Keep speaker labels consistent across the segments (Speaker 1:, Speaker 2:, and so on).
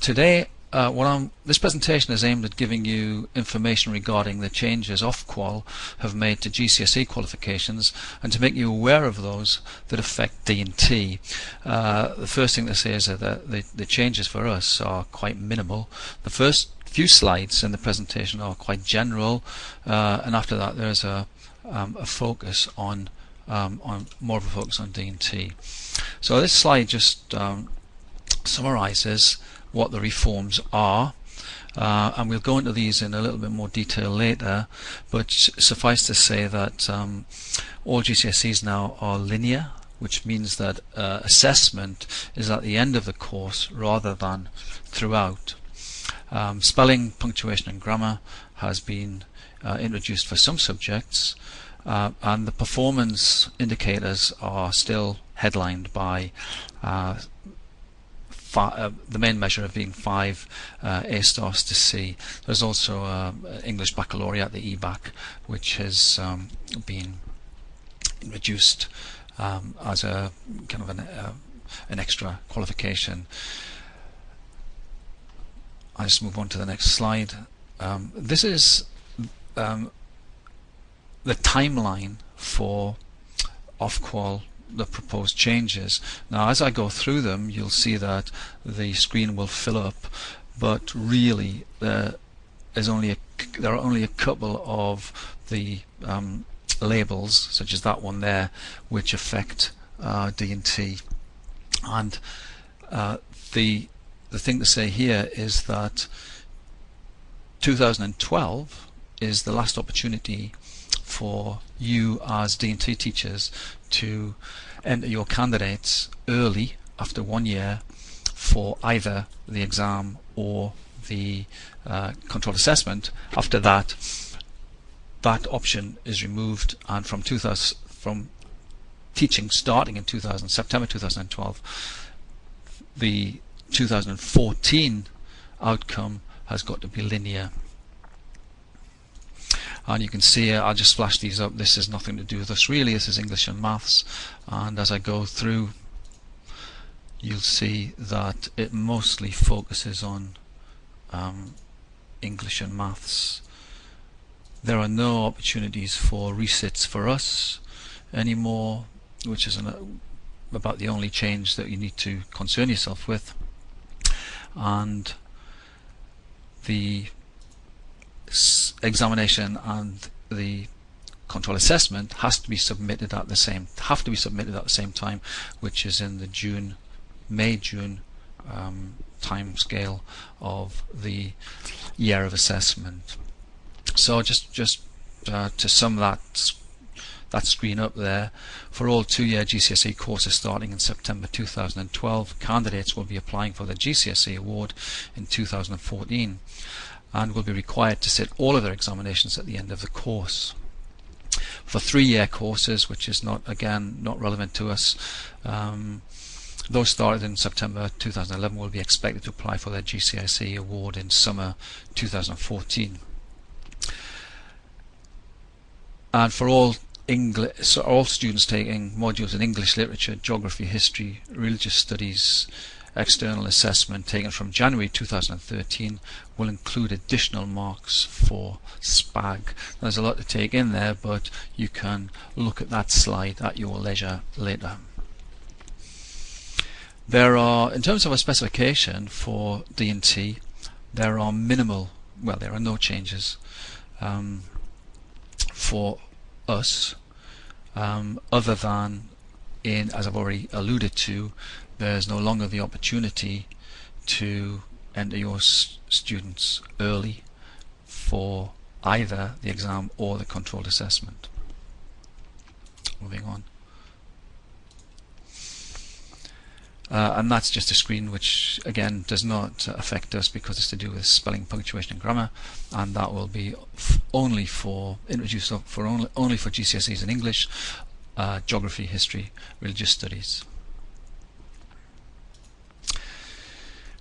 Speaker 1: Today, this presentation is aimed at giving you information regarding the changes Ofqual have made to GCSE qualifications and to make you aware of those that affect D&T. The first thing to say is that the changes for us are quite minimal. The first few slides in the presentation are quite general, and after that there's a focus on more of a focus on D&T. So this slide just summarizes what the reforms are, and we'll go into these in a little bit more detail later, but suffice to say that all GCSEs now are linear, which means that assessment is at the end of the course rather than throughout. Spelling, punctuation and grammar has been introduced for some subjects, and the performance indicators are still headlined by the main measure of being 5 A stars to C. There's also English Baccalaureate, the EBAC, which has been introduced as a kind of an extra qualification. I just move on to the next slide. This is the timeline for Ofqual, the proposed changes. Now as I go through them, you'll see that the screen will fill up, but really there are only a couple of the labels, such as that one there, which affect D&T. And the thing to say here is that 2012 is the last opportunity for you as D&T teachers to enter your candidates early after 1 year for either the exam or the controlled assessment. After that, that option is removed, and from teaching starting in September 2012, the 2014 outcome has got to be linear. And you can see, I'll just flash these up, this has nothing to do with us really, this is English and Maths, and as I go through you'll see that it mostly focuses on English and Maths. There are no opportunities for resits for us anymore, which is about the only change that you need to concern yourself with. And the examination and the control assessment have to be submitted at the same time, which is in the May-June time scale of the year of assessment. So just to sum that screen up there, for all 2-year GCSE courses starting in September 2012, candidates will be applying for the GCSE award in 2014 and will be required to sit all of their examinations at the end of the course. For 3-year courses, which is not relevant to us, those started in September 2011 will be expected to apply for their GCSE award in summer 2014. And for all students taking modules in English literature, geography, history, religious studies, external assessment taken from January 2013 will include additional marks for SPAG. There's a lot to take in there, but you can look at that slide at your leisure later. There are, in terms of a specification for D&T, there are no changes for us, other than as I've already alluded to, there's no longer the opportunity to enter your students early for either the exam or the controlled assessment. Moving on. And that's just a screen which again does not affect us because it's to do with spelling, punctuation and grammar, and that will be only for GCSEs in English, geography, history, religious studies.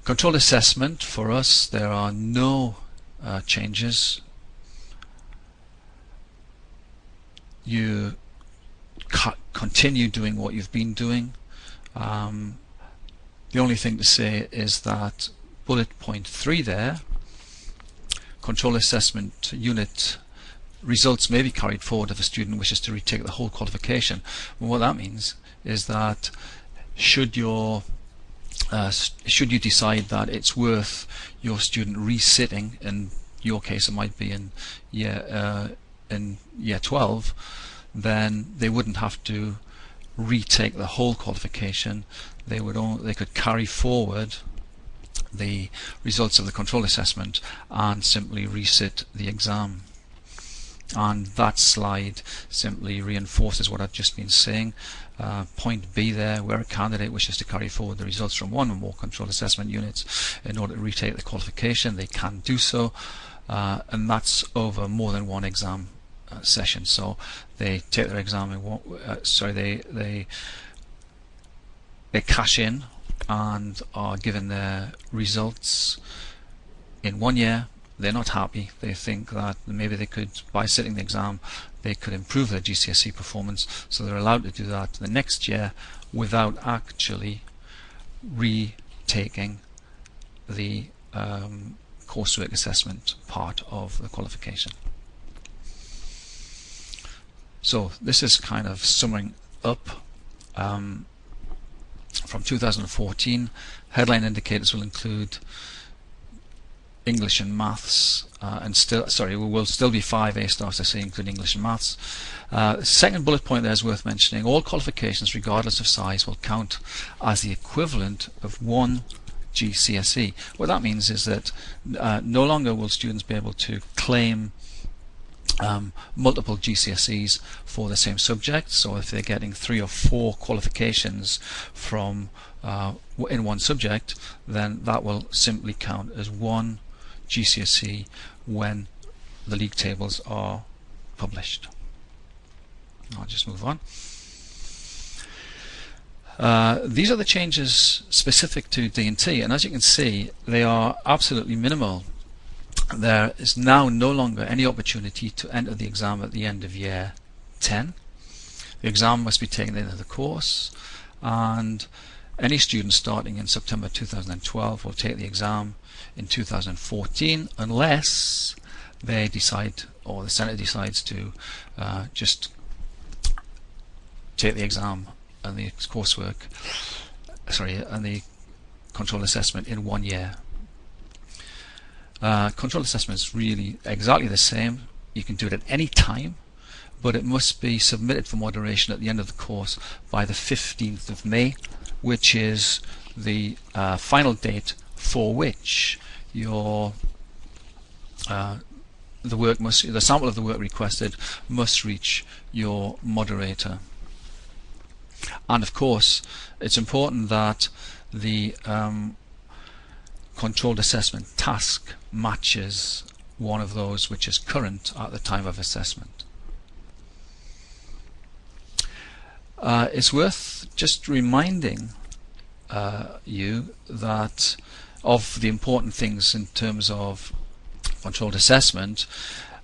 Speaker 1: Controlled assessment for us, there are no changes. You continue doing what you've been doing. The only thing to say is that bullet point 3 there, control assessment unit results may be carried forward if a student wishes to retake the whole qualification. Well, what that means is that should you decide that it's worth your student resitting, in your case it might be in year 12, then they wouldn't have to retake the whole qualification. They could carry forward the results of the control assessment and simply resit the exam. And that slide simply reinforces what I've just been saying. Point B there, where a candidate wishes to carry forward the results from one or more control assessment units in order to retake the qualification, they can do so, and that's over more than one exam session. So they take their exam in one, they cash in and are given their results in 1 year. They're not happy. They think that maybe they could, by sitting the exam, they could improve their GCSE performance, so they're allowed to do that the next year without actually retaking the coursework assessment part of the qualification. So this is kind of summing up from 2014. Headline indicators will include English and Maths, will still be 5 A-stars, I say, including English and Maths. Second bullet point there is worth mentioning: all qualifications, regardless of size, will count as the equivalent of one GCSE. What that means is that no longer will students be able to claim multiple GCSEs for the same subject. So if they're getting 3 or 4 qualifications from in one subject, then that will simply count as one GCSE when the league tables are published. I'll just move on. These are the changes specific to D&T, and as you can see, they are absolutely minimal. There is now no longer any opportunity to enter the exam at the end of year 10. The exam must be taken at the end of the course, and any student starting in September 2012 will take the exam in 2014 unless they decide, or the Centre decides, to just take the exam and the coursework, and the control assessment in 1 year. Control assessment is really exactly the same. You can do it at any time, but it must be submitted for moderation at the end of the course by the 15th of May, which is the final date for which your the sample of the work requested must reach your moderator. And of course, it's important that the controlled assessment task matches one of those which is current at the time of assessment. It's worth just reminding you that of the important things in terms of controlled assessment.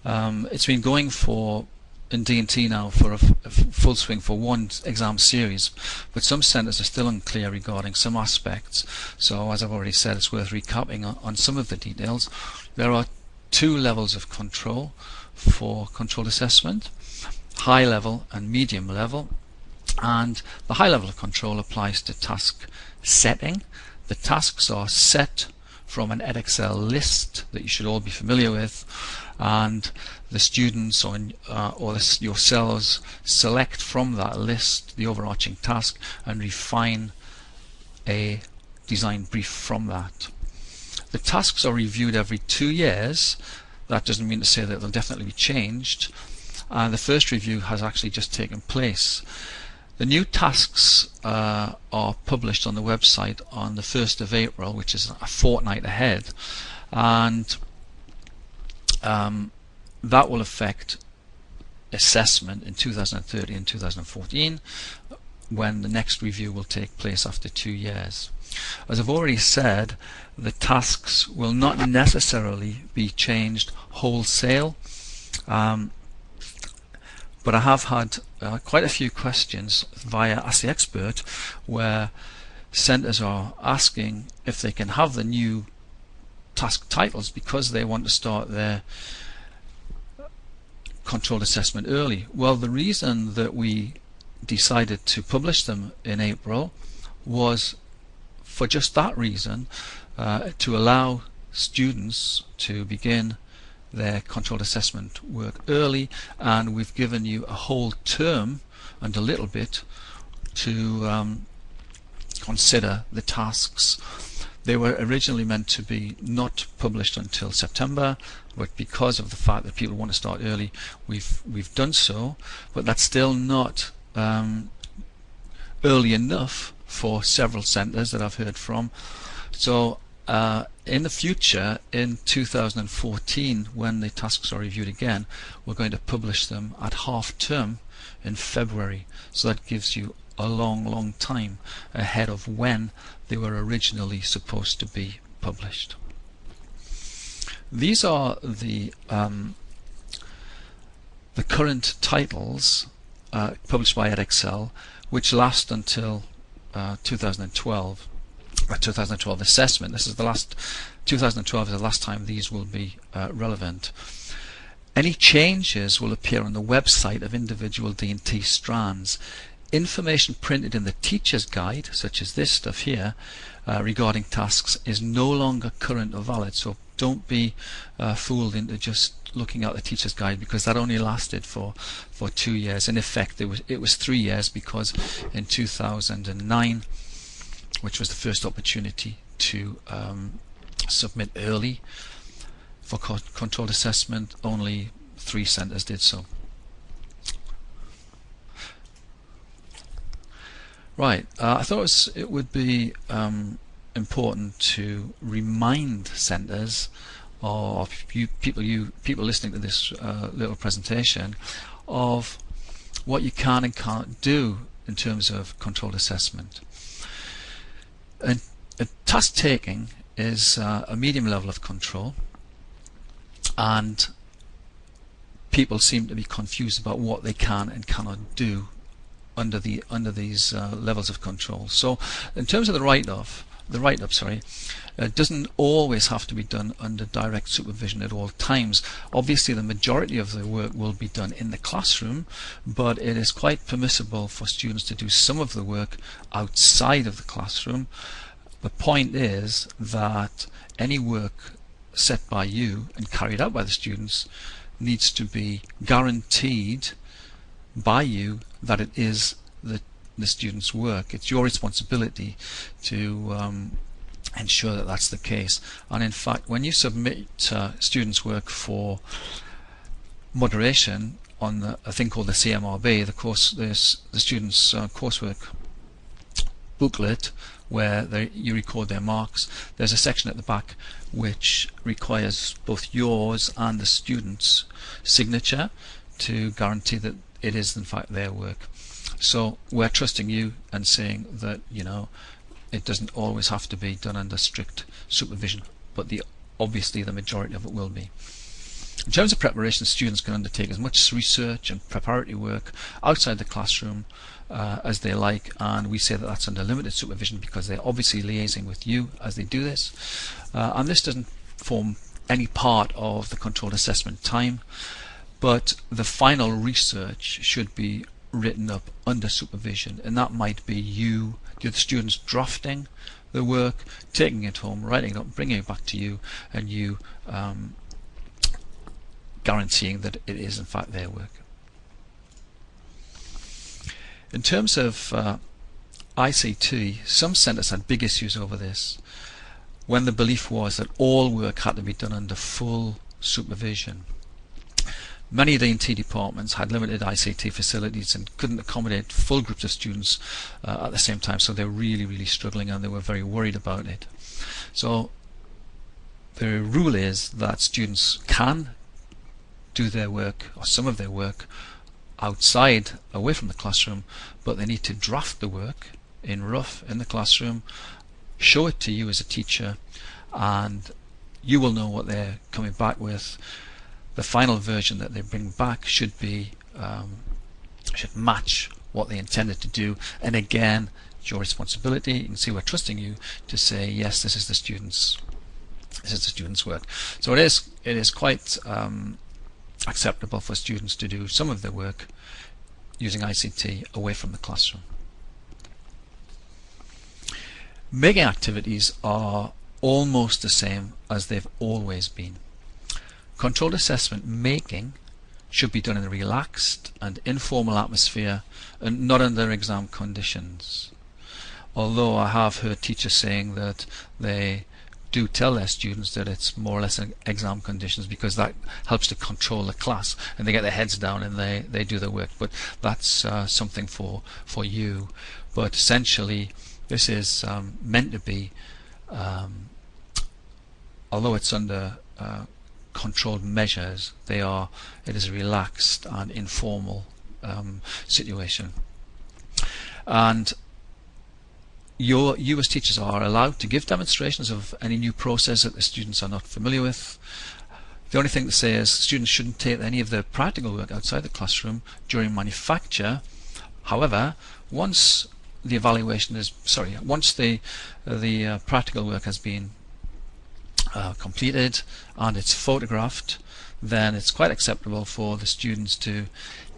Speaker 1: It's been going for in D&T now for a full swing for one exam series, but some centres are still unclear regarding some aspects. So as I've already said, it's worth recapping on some of the details. There are 2 levels of control for controlled assessment: high level and medium level. And the high level of control applies to task setting. The tasks are set from an Edexcel list that you should all be familiar with, and the students or yourselves select from that list the overarching task and refine a design brief from that. The tasks are reviewed every 2 years. That doesn't mean to say that they'll definitely be changed. The first review has actually just taken place. The new tasks are published on the website on the 1st of April, which is a fortnight ahead, and that will affect assessment in 2013 and 2014, when the next review will take place after 2 years. As I've already said, the tasks will not necessarily be changed wholesale, but I have had quite a few questions via Ask the Expert where centres are asking if they can have the new task titles because they want to start their controlled assessment early. Well, the reason that we decided to publish them in April was for just that reason, to allow students to begin their controlled assessment work early, and we've given you a whole term and a little bit to consider the tasks. They were originally meant to be not published until September, but because of the fact that people want to start early, we've done so, but that's still not early enough for several centres that I've heard from. So in the future, in 2014, when the tasks are reviewed again, we're going to publish them at half term in February. So that gives you a long time ahead of when they were originally supposed to be published. These are the current titles published by Edexcel, which last until 2012. 2012 assessment. This is the last. 2012 is the last time these will be relevant. Any changes will appear on the website of individual D&T strands. Information printed in the teacher's guide, such as this stuff here, regarding tasks, is no longer current or valid. So don't be fooled into just looking at the teacher's guide, because that only lasted for 2 years. In effect, it was 3 years, because in 2009, which was the first opportunity to submit early for controlled assessment, only 3 centres did so. Right, I thought it would be important to remind centres, or people listening to this little presentation, of what you can and can't do in terms of controlled assessment. And task taking is a medium level of control, and people seem to be confused about what they can and cannot do under these levels of control. So in terms of the write-up, doesn't always have to be done under direct supervision at all times. Obviously the majority of the work will be done in the classroom, but it is quite permissible for students to do some of the work outside of the classroom. The point is that any work set by you and carried out by the students needs to be guaranteed by you that it is the student's work. It's your responsibility to ensure that that's the case. And in fact, when you submit students' work for moderation on a thing called the CMRB, the students' coursework booklet, where you record their marks, there's a section at the back which requires both yours and the student's signature to guarantee that it is in fact their work. So we're trusting you and saying that, you know, it doesn't always have to be done under strict supervision, but obviously the majority of it will be. In terms of preparation, students can undertake as much research and preparatory work outside the classroom as they like, and we say that that's under limited supervision because they're obviously liaising with you as they do this, and this doesn't form any part of the controlled assessment time, but the final research should be written up under supervision, and that might be the students drafting the work, taking it home, writing it up, bringing it back to you, and you guaranteeing that it is in fact their work. In terms of ICT, some centres had big issues over this when the belief was that all work had to be done under full supervision. Many D&T departments had limited ICT facilities and couldn't accommodate full groups of students at the same time, so they were really struggling, and they were very worried about it. So the rule is that students can do their work, or some of their work, outside, away from the classroom, but they need to draft the work in rough in the classroom, show it to you as a teacher, and you will know what they're coming back with. The final version that they bring back should match what they intended to do, and again, it's your responsibility. You can see we're trusting you to say yes, this is the student's This is the student's work. So it is quite acceptable for students to do some of their work using ICT away from the classroom. Making activities are almost the same as they've always been. Controlled assessment making should be done in a relaxed and informal atmosphere and not under exam conditions. Although I have heard teachers saying that they do tell their students that it's more or less exam conditions because that helps to control the class and they get their heads down and they do their work, but that's something for you. But essentially this is meant to be, although it's under controlled measures, it is a relaxed and informal situation. And you as teachers are allowed to give demonstrations of any new process that the students are not familiar with. The only thing to say is students shouldn't take any of their practical work outside the classroom during manufacture. However, once the practical work has been completed and it's photographed, then it's quite acceptable for the students to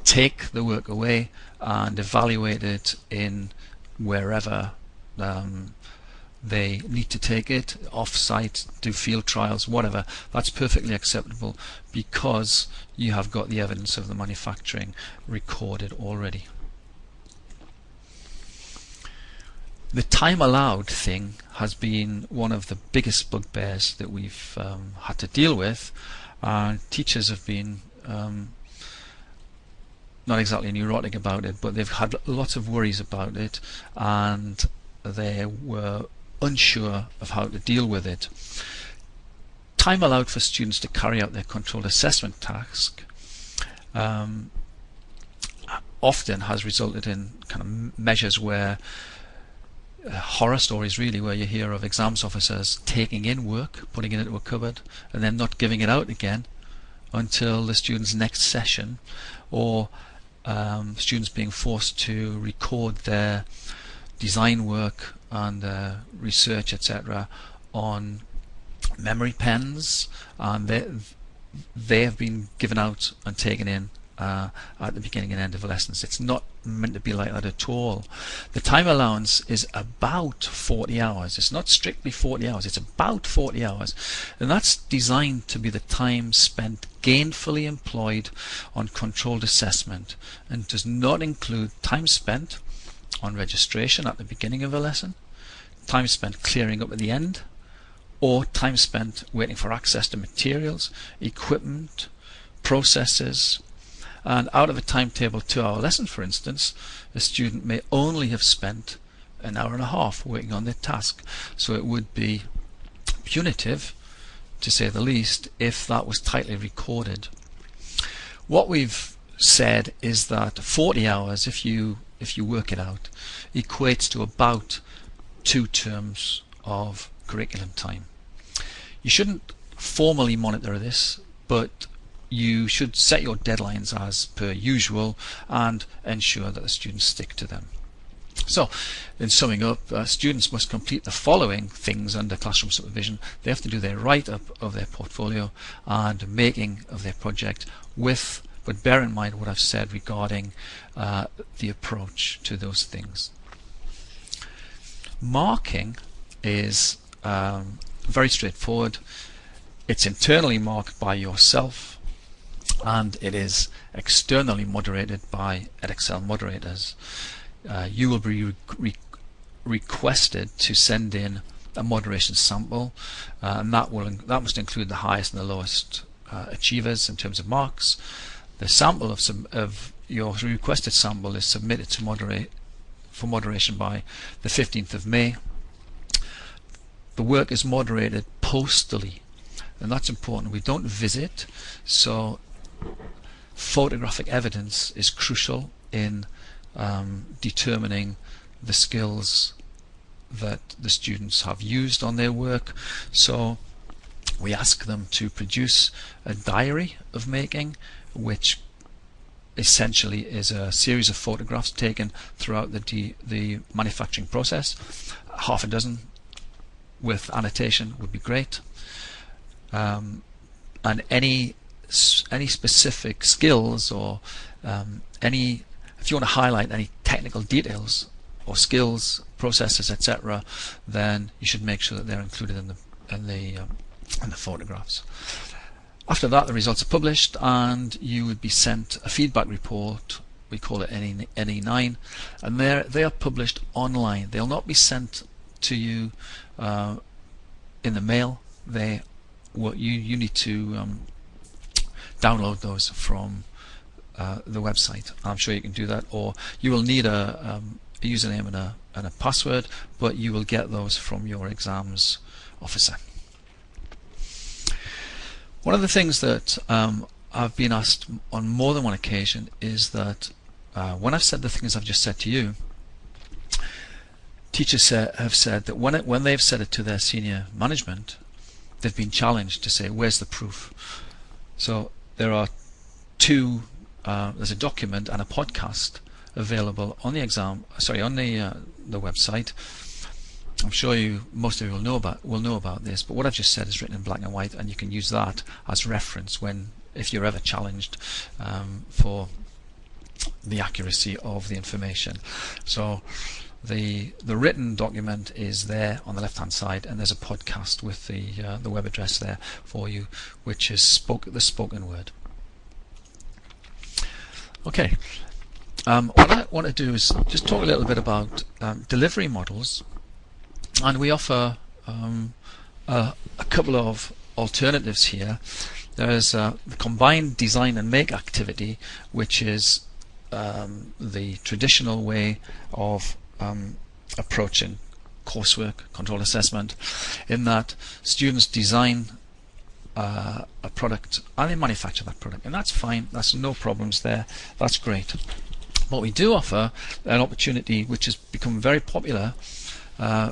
Speaker 1: take the work away and evaluate it in wherever they need to take it, off-site, do field trials, whatever. That's perfectly acceptable because you have got the evidence of the manufacturing recorded already. The time allowed thing has been one of the biggest bugbears that we've had to deal with. Teachers have been not exactly neurotic about it, but they've had lots of worries about it and they were unsure of how to deal with it. Time allowed for students to carry out their controlled assessment task often has resulted in kind of measures where horror stories really, where you hear of exams officers taking in work, putting it into a cupboard and then not giving it out again until the student's next session, or students being forced to record their design work and research, etc., on memory pens, and they have been given out and taken in at the beginning and end of lessons. It's not meant to be like that at all. The time allowance is about 40 hours. It's not strictly 40 hours, it's about 40 hours, and that's designed to be the time spent gainfully employed on controlled assessment and does not include time spent on registration at the beginning of a lesson, time spent clearing up at the end, or time spent waiting for access to materials, equipment, processes. And out of a timetable 2-hour lesson, for instance, a student may only have spent an hour and a half working on their task. So it would be punitive, to say the least, if that was tightly recorded. What we've said is that 40 hours, if you work it out, equates to about 2 terms of curriculum time. You shouldn't formally monitor this, but you should set your deadlines as per usual and ensure that the students stick to them. So, in summing up, students must complete the following things under classroom supervision. They have to do their write-up of their portfolio and making of their project but bear in mind what I've said regarding the approach to those things. Marking is very straightforward. It's internally marked by yourself and it is externally moderated by Edexcel moderators. You will be requested to send in a moderation sample, and that must include the highest and the lowest achievers in terms of marks. The sample of your requested sample is submitted to for moderation by the 15th of May. The work is moderated postally, and that's important. We don't visit, so photographic evidence is crucial in determining the skills that the students have used on their work. So we ask them to produce a diary of making, which essentially is a series of photographs taken throughout the manufacturing process. Half a dozen with annotation would be great. and any specific skills or if you want to highlight any technical details or skills, processes, etc., then you should make sure that they're included in the photographs. After that, the results are published, and you would be sent a feedback report. We call it NE9, and they are published online. They'll not be sent to you in the mail. You need to download those from the website. I'm sure you can do that, or you will need a username and a password, but you will get those from your exams officer. One of the things that I've been asked on more than one occasion is that when I've said the things I've just said to you, teachers have said that when they've said it to their senior management, they've been challenged to say, where's the proof? So there are there's a document and a podcast available on the the website. I'm sure most of you will know about this, but what I've just said is written in black and white, and you can use that as reference if you're ever challenged for the accuracy of the information. So the written document is there on the left hand side, and there's a podcast with the web address there for you, which is the spoken word. Okay, what I want to do is just talk a little bit about delivery models, and we offer a couple of alternatives here. There's the combined design and make activity, which is the traditional way of approaching coursework, control assessment, in that students design a product and they manufacture that product, and that's fine, that's no problems there, that's great. But we do offer an opportunity which has become very popular,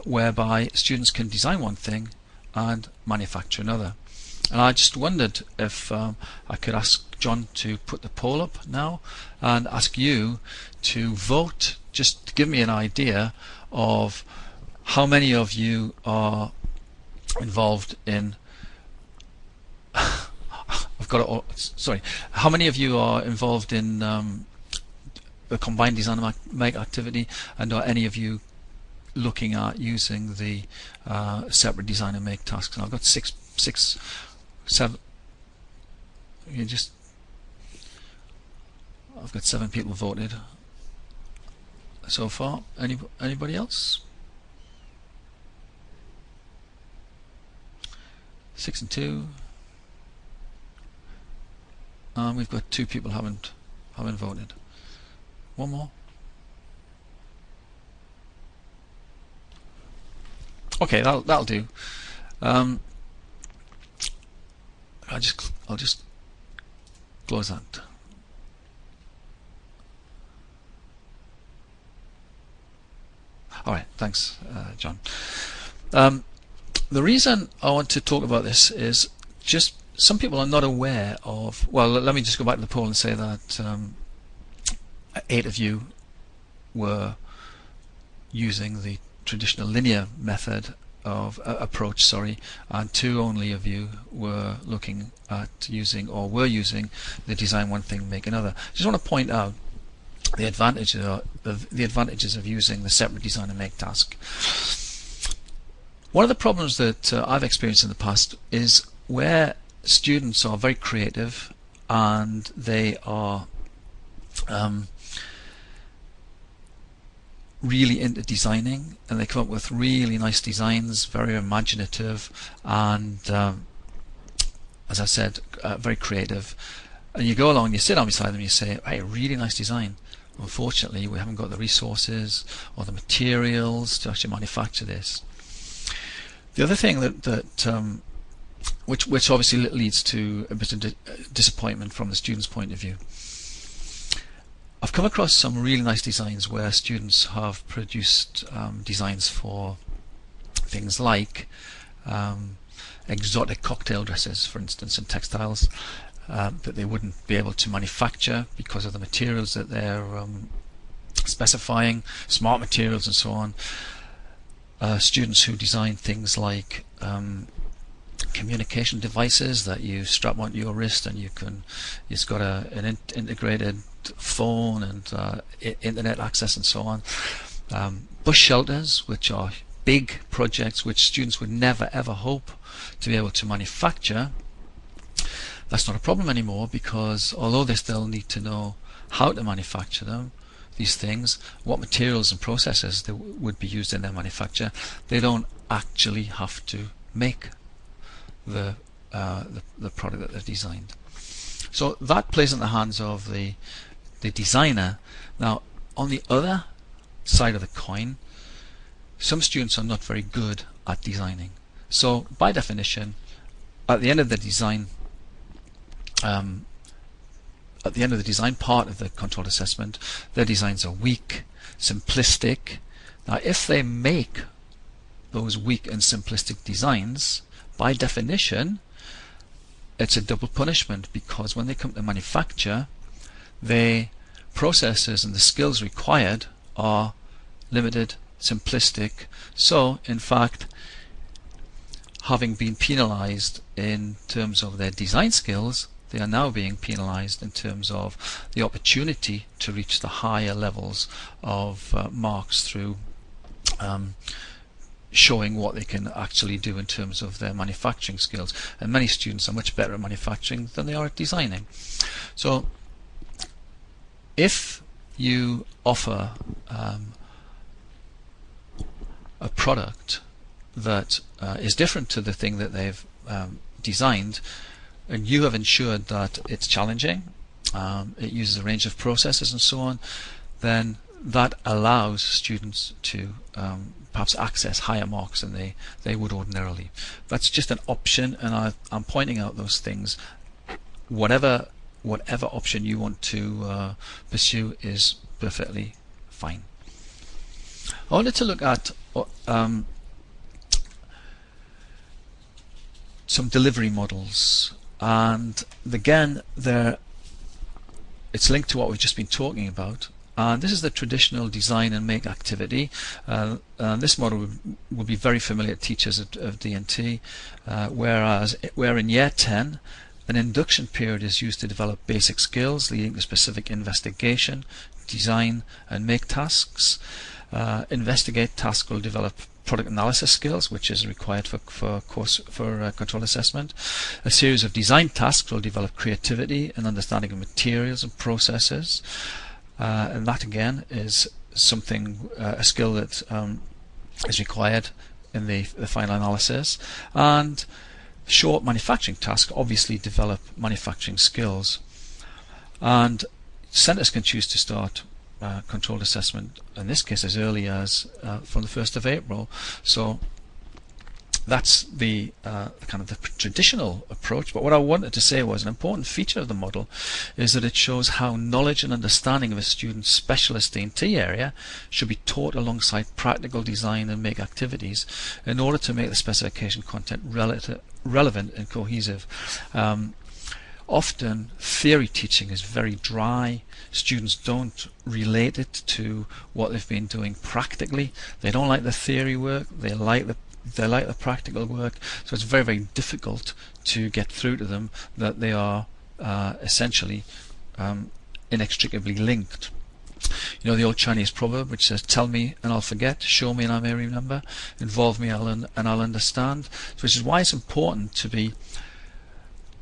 Speaker 1: whereby students can design one thing and manufacture another. And I just wondered if I could ask John to put the poll up now and ask you to vote, just to give me an idea of how many of you are involved in how many of you are involved in the combined design and make activity, and are any of you looking at using the separate design and make tasks? And I've got six, seven. I've got 7 people voted so far. Anybody else? 6 and 2. We've got 2 people haven't voted. One more. Okay, that'll do. I'll just close that. All right, thanks, John. The reason I want to talk about this is just some people are not aware of. Well, let me just go back to the poll and say that 8 of you were using the traditional linear method of approach, and 2 only of you were looking at using the design one thing, make another. Just want to point out the advantages of using the separate design and make task. One of the problems that I've experienced in the past is where students are very creative and they are really into designing, and they come up with really nice designs, very imaginative, and as I said, very creative. And you go along and you sit down beside them and you say, hey, really nice design. Unfortunately, we haven't got the resources or the materials to actually manufacture this. The other thing which obviously leads to a bit of disappointment from the student's point of view. I've come across some really nice designs where students have produced designs for things like exotic cocktail dresses, for instance, in textiles, that they wouldn't be able to manufacture because of the materials that they're specifying, smart materials and so on. Students who design things like communication devices that you strap onto your wrist, and it's got an integrated phone and internet access and so on. Bus shelters, which are big projects which students would never ever hope to be able to manufacture. That's not a problem anymore, because although they still need to know how to manufacture them, these things, what materials and processes they would be used in their manufacture, they don't actually have to make the product that they've designed. So that plays in the hands of the designer. Now, on the other side of the coin, some students are not very good at designing. So by definition, at the end of the design part of the controlled assessment, their designs are weak, simplistic. Now, if they make those weak and simplistic designs, by definition, it's a double punishment, because when they come to manufacture, the processes and the skills required are limited, simplistic. So, in fact, having been penalized in terms of their design skills, they are now being penalized in terms of the opportunity to reach the higher levels of marks through showing what they can actually do in terms of their manufacturing skills. And many students are much better at manufacturing than they are at designing. So if you offer a product that is different to the thing that they've designed, and you have ensured that it's challenging, it uses a range of processes and so on, then that allows students to perhaps access higher marks than they would ordinarily. That's just an option, and I'm pointing out those things. Whatever option you want to pursue is perfectly fine. I wanted to look at some delivery models, and again, it's linked to what we've just been talking about. And this is the traditional design and make activity. This model would be very familiar to teachers of D&T, where in year 10, an induction period is used to develop basic skills leading to specific investigation, design and make tasks. Investigate task will develop product analysis skills, which is required for control assessment. A series of design tasks will develop creativity and understanding of materials and processes. And that again is something, a skill that is required in the final analysis. And short manufacturing tasks obviously develop manufacturing skills. And centres can choose to start controlled assessment, in this case as early as from the 1st of April. So that's the kind of the traditional approach. But what I wanted to say was an important feature of the model is that it shows how knowledge and understanding of a student's specialist D&T area should be taught alongside practical design and make activities in order to make the specification content relevant and cohesive. Often theory teaching is very dry. Students don't relate it to what they've been doing practically. They don't like the theory work, they like the practical work, so it's very, very difficult to get through to them that they are essentially inextricably linked. You know the old Chinese proverb which says, tell me and I'll forget, show me and I may remember, involve me and I'll understand. So which is why it's important to be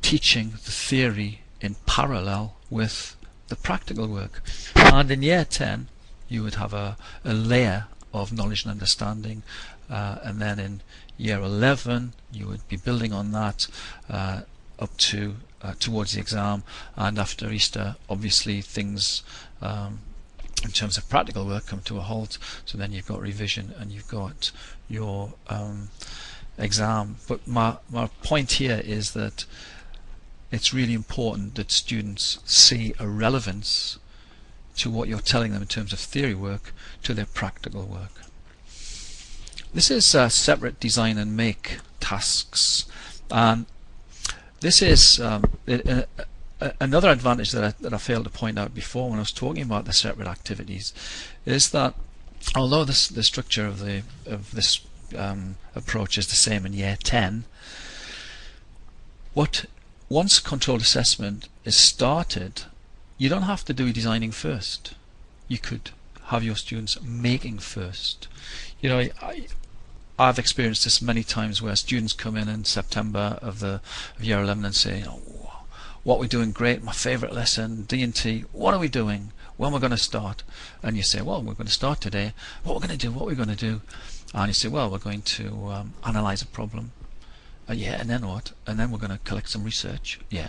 Speaker 1: teaching the theory in parallel with the practical work. And in year 10 you would have a layer of knowledge and understanding, and then in year 11 you would be building on that up to towards the exam, and after Easter obviously things in terms of practical work come to a halt, so then you've got revision and you've got your exam. But my point here is that it's really important that students see a relevance to what you're telling them in terms of theory work to their practical work. This is separate design and make tasks, and this is another advantage that I failed to point out before when I was talking about the separate activities, is that although the structure of this approach is the same in year 10, But once controlled assessment is started, you don't have to do designing first. You could have your students making first. You know, I've experienced this many times where students come in September of year 11 and say, oh, what we're doing great, my favorite lesson, D&T, what are we doing? When we're going to start? And you say, well, we're going to start today. What we're going to do, what we're going to do? And you say, well, we're going to analyze a problem. Yeah, and then what? And then we're going to collect some research. Yeah.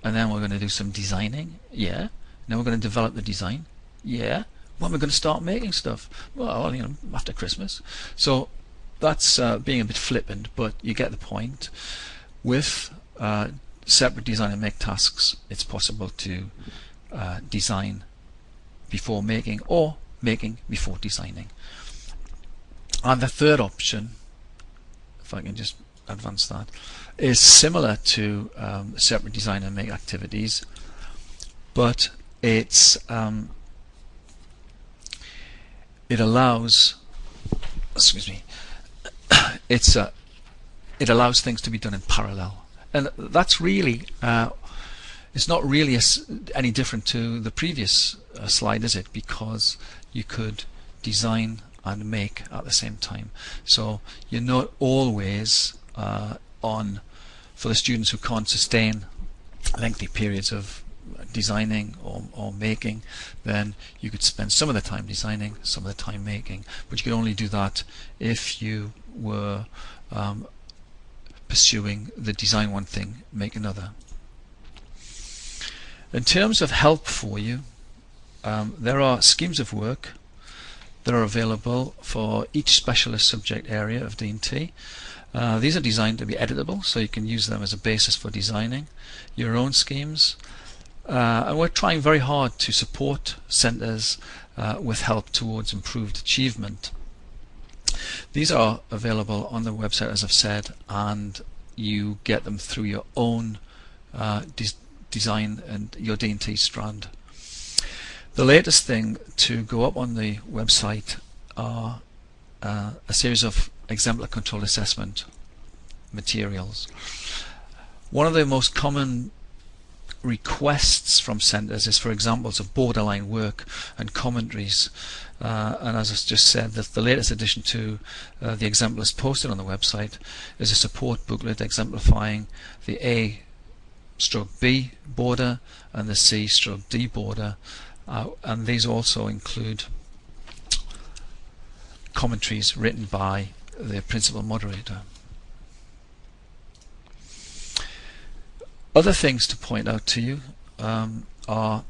Speaker 1: And then we're going to do some designing. Yeah. And then we're going to develop the design. Yeah. When we're going to start making stuff? Well, you know, after Christmas. So that's being a bit flippant, but you get the point. With separate design and make tasks, it's possible to design before making, or making before designing. And the third option, if I can just advance that, is similar to separate design and make activities, but it allows, excuse me, it allows things to be done in parallel, and that's really it's not really any different to the previous slide, is it? Because you could design and make at the same time. So you're not always on, for the students who can't sustain lengthy periods of designing or making, then you could spend some of the time designing, some of the time making, but you could only do that if you were pursuing the design one thing, make another. In terms of help for you, there are schemes of work that are available for each specialist subject area of D&T. These are designed to be editable, so you can use them as a basis for designing your own schemes. And we're trying very hard to support centres with help towards improved achievement. These are available on the website, as I've said, and you get them through your own design and your D&T strand. The latest thing to go up on the website are a series of exemplar controlled assessment materials. One of the most common requests from centres is for examples of borderline work and commentaries, and as I just said, the latest addition to the exemplars posted on the website is a support booklet exemplifying the A/B border and the C/D border, and these also include commentaries written by the principal moderator. Other things to point out to you are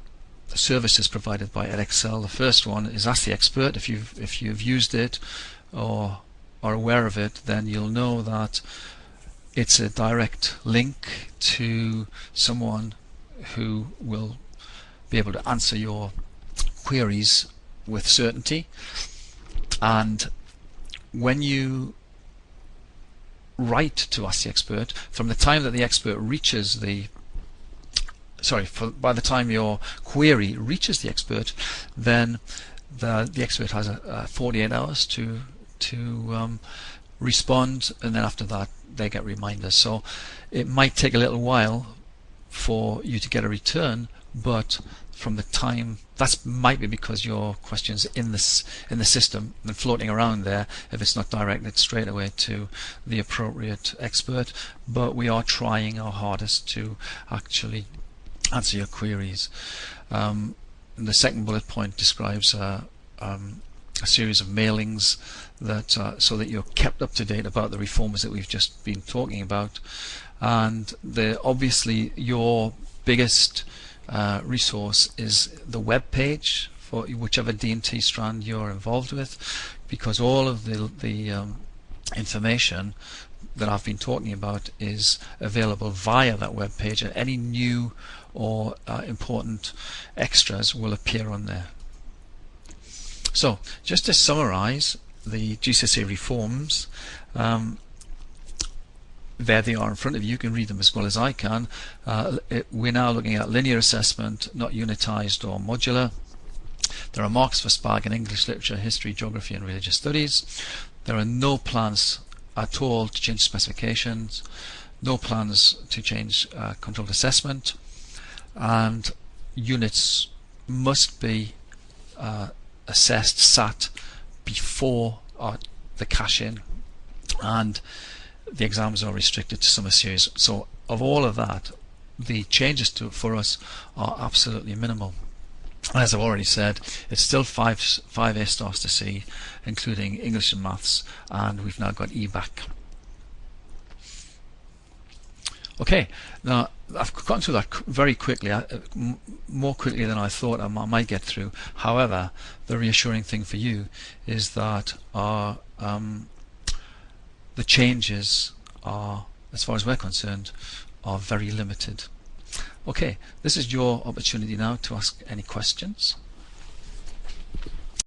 Speaker 1: services provided by Edexcel. The first one is Ask the Expert. If you've used it or are aware of it, then you'll know that it's a direct link to someone who will be able to answer your queries with certainty. And when you write to Ask the Expert, from the time that the expert reaches the by the time your query reaches the expert, then the expert has 48 hours to respond, and then after that they get reminders. So it might take a little while for you to get a return, but from the time, that might be because your question's in the system and floating around there if it's not directed straight away to the appropriate expert. But we are trying our hardest to actually answer your queries. The second bullet point describes a series of mailings that so that you're kept up to date about the reforms that we've just been talking about. And obviously your biggest resource is the web page for whichever D&T strand you're involved with, because all of the information that I've been talking about is available via that web page, and any new or important extras will appear on there. So just to summarize the GCSE reforms, there they are in front of you. You can read them as well as I can. We're now looking at linear assessment, not unitized or modular. There are marks for SPAG in English literature, history, geography and religious studies. There are no plans at all to change specifications. no plans to change controlled assessment, and units must be assessed, sat before the cash-in, and the exams are restricted to summer series. So of all of that, the changes for us are absolutely minimal. As I've already said, it's still 5 A stars to C, including English and Maths, and we've now got E back. Okay, now I've gone through that very quickly, more quickly than I thought I might get through. However, the reassuring thing for you is that the changes are, as far as we're concerned, are very limited. Okay, this is your opportunity now to ask any questions.